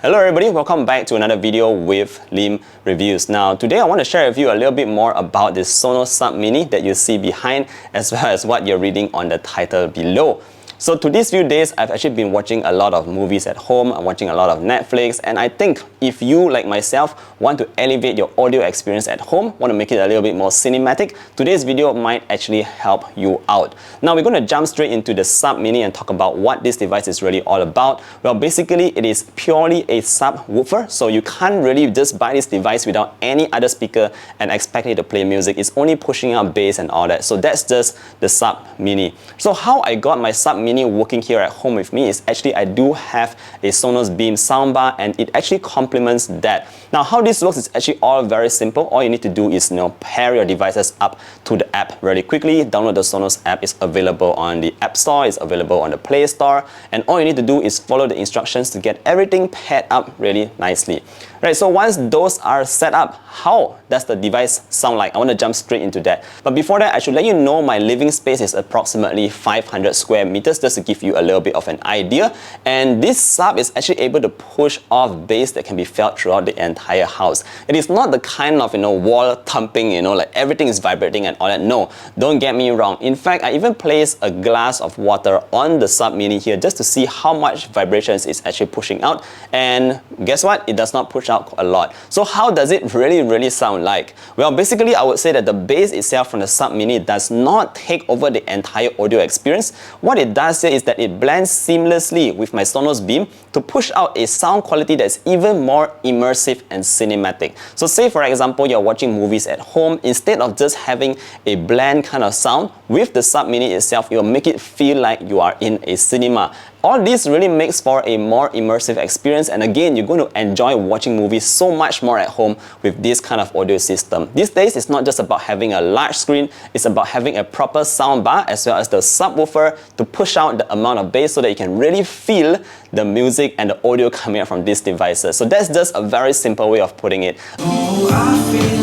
Hello everybody, welcome back to another video with Lim Reviews. Now today I want to share with you a little bit more about this Sonos Sub Mini that you see behind, as well as what you're reading on the title below. So to these few days, I've actually been watching a lot of movies at home. I'm watching a lot of Netflix, and I think if you, like myself, want to elevate your audio experience at home, want to make it a little bit more cinematic, today's video might actually help you out. Now we're going to jump straight into the Sub Mini and talk about what this device is really all about. Well, basically it is purely a subwoofer, so you can't really just buy this device without any other speaker and expect it to play music. It's only pushing out bass and all that. So that's just the Sub Mini. So how I got my Sub Mini working here at home with me is actually I do have a Sonos Beam soundbar, and it actually complements that. Now how this works is actually all very simple. All you need to do is pair your devices up to the app really quickly. Download the Sonos app. It's available on the App Store, it's available on the Play Store, and all you need to do is follow the instructions to get everything paired up really nicely. Right, so once those are set up, how does the device sound like? I want to jump straight into that. But before that, I should let you know my living space is approximately 500 square meters, just to give you a little bit of an idea. And this sub is actually able to push off bass that can be felt throughout the entire house. It is not the kind of wall thumping, like everything is vibrating and all that. No, don't get me wrong. In fact, I even placed a glass of water on the Sub Mini here just to see how much vibrations it's actually pushing out. And guess what? It does not push out a lot. So how does it really sound like? Well, basically I would say that the bass itself from the Sub Mini does not take over the entire audio experience. What it does is that it blends seamlessly with my Sonos Beam to push out a sound quality that's even more immersive and cinematic. So say for example you're watching movies at home, instead of just having a bland kind of sound, with the Sub Mini itself, you'll make it feel like you are in a cinema. All this really makes for a more immersive experience, and again, you're going to enjoy watching movies so much more at home with this kind of audio system. These days, it's not just about having a large screen, it's about having a proper sound bar as well as the subwoofer to push out the amount of bass so that you can really feel the music and the audio coming out from these devices. So that's just a very simple way of putting it. Oh, I feel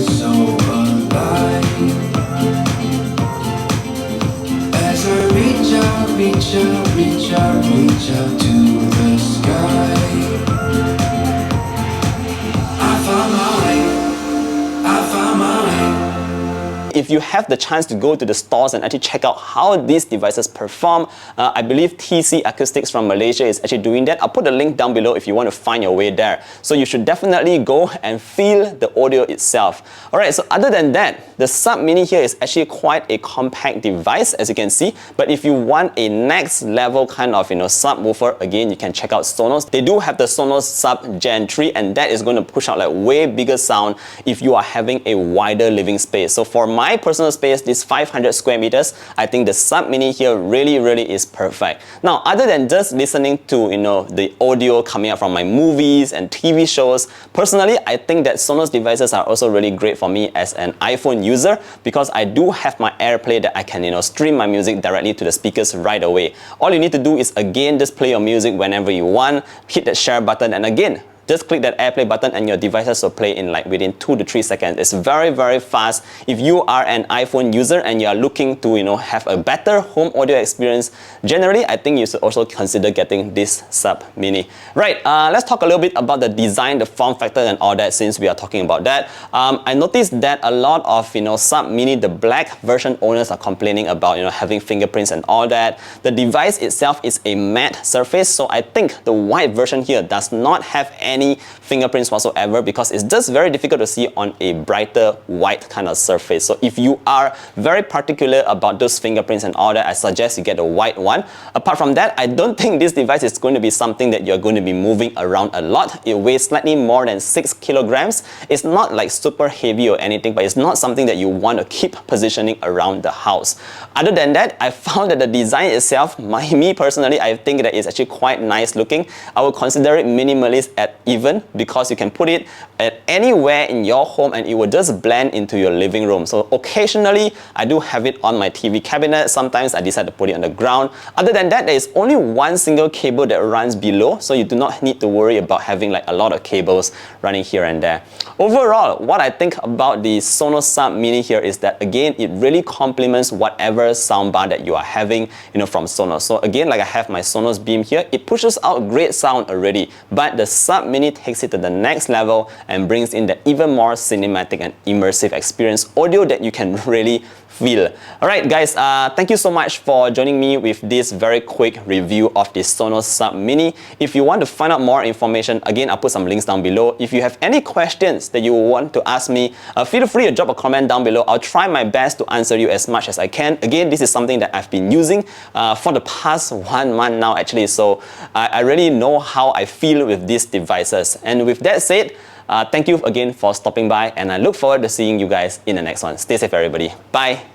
so alive. As I reach out to the sky. I found my way. If you have the chance to go to the stores and actually check out how these devices perform, I believe TC Acoustics from Malaysia is actually doing that. I'll put the link down below if you want to find your way there. So you should definitely go and feel the audio itself. Alright, so other than that, the Sub Mini here is actually quite a compact device, as you can see. But if you want a next level kind of subwoofer, again, you can check out Sonos. They do have the Sonos Sub Gen 3, and that is going to push out like way bigger sound if you are having a wider living space. So for my personal space, this 500 square meters, I think the Sub Mini here really is perfect. Now, other than just listening to the audio coming out from my movies and TV shows, personally, I think that Sonos devices are also really great for me as an iPhone user, because I do have my AirPlay that I can stream my music directly to the speakers right away. All you need to do is again just play your music whenever you want, hit that share button, and again just click that AirPlay button and your devices will play in like within 2 to 3 seconds. It's very fast. If you are an iPhone user and you are looking to have a better home audio experience, generally I think you should also consider getting this Sub Mini. Right, let's talk a little bit about the design, the form factor and all that, since we are talking about that. I noticed that a lot of Sub Mini, the black version owners are complaining about having fingerprints and all that. The device itself is a matte surface, so I think the white version here does not have any fingerprints whatsoever, because it's just very difficult to see on a brighter white kind of surface. So if you are very particular about those fingerprints and all that, I suggest you get a white one. Apart from that, I don't think this device is going to be something that you're going to be moving around a lot. It weighs slightly more than 6 kilograms. It's not like super heavy or anything, but it's not something that you want to keep positioning around the house. Other than that, I found that the design itself, me personally, I think that it's actually quite nice looking. I would consider it minimalist at even because you can put it at anywhere in your home and it will just blend into your living room. So occasionally I do have it on my TV cabinet. Sometimes I decide to put it on the ground. Other than that, there is only one single cable that runs below, so you do not need to worry about having like a lot of cables running here and there. Overall, what I think about the Sonos Sub Mini here is that again, it really complements whatever soundbar that you are having, from Sonos. So again, like I have my Sonos Beam here, it pushes out great sound already, but the Sub Mini takes it to the next level and brings in the even more cinematic and immersive experience audio that you can really feel. Alright guys, thank you so much for joining me with this very quick review of the Sonos Sub Mini. If you want to find out more information, again, I'll put some links down below. If you have any questions that you want to ask me, feel free to drop a comment down below. I'll try my best to answer you as much as I can. Again, this is something that I've been using for the past 1 month now actually, so I really know how I feel with these devices. And with that said, thank you again for stopping by, and I look forward to seeing you guys in the next one. Stay safe everybody. Bye!